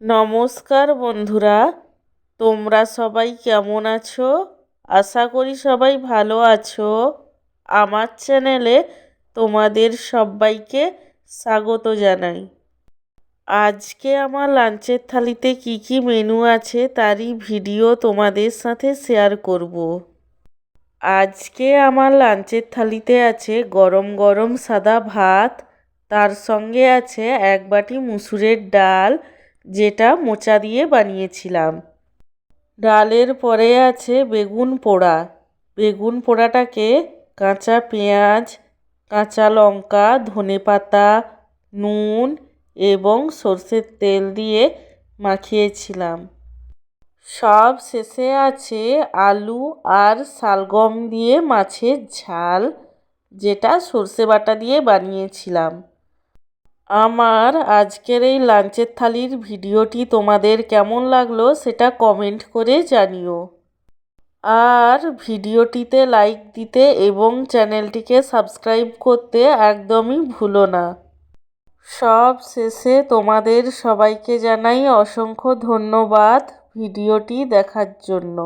নমস্কার বন্ধুরা, তোমরা সবাই কেমন আছো? আশা করি সবাই ভালো আছো। আমার চ্যানেলে তোমাদের সবাইকে স্বাগত জানাই। আজকে আমার লাঞ্চের থালিতে কি কি মেনু আছে তারই ভিডিও তোমাদের সাথে শেয়ার করব। আজকে আমার লাঞ্চের থালিতে আছে গরম গরম সাদা ভাত, তার সঙ্গে আছে এক বাটি মুসুরের ডাল, যেটা মোচা দিয়ে বানিয়েছিলাম। ডালের পরে আছে বেগুন পোড়া। বেগুন পোড়াটাকে কাঁচা পেঁয়াজ, কাঁচা লঙ্কা, ধনেপাতা, নুন এবং সর্ষের তেল দিয়ে মাখিয়েছিলাম। সব শেষে আছে আলু আর শালগম দিয়ে মাছের ঝাল, যেটা সর্ষে বাটা দিয়ে বানিয়েছিলাম। আমার আজকের এই লাঞ্চের থালির ভিডিওটি তোমাদের কেমন লাগলো সেটা কমেন্ট করে জানিও। আর ভিডিওটিতে লাইক দিতে এবং চ্যানেলটিকে সাবস্ক্রাইব করতে একদমই ভুলো না। সব শেষে তোমাদের সবাইকে জানাই অসংখ্য ধন্যবাদ ভিডিওটি দেখার জন্য।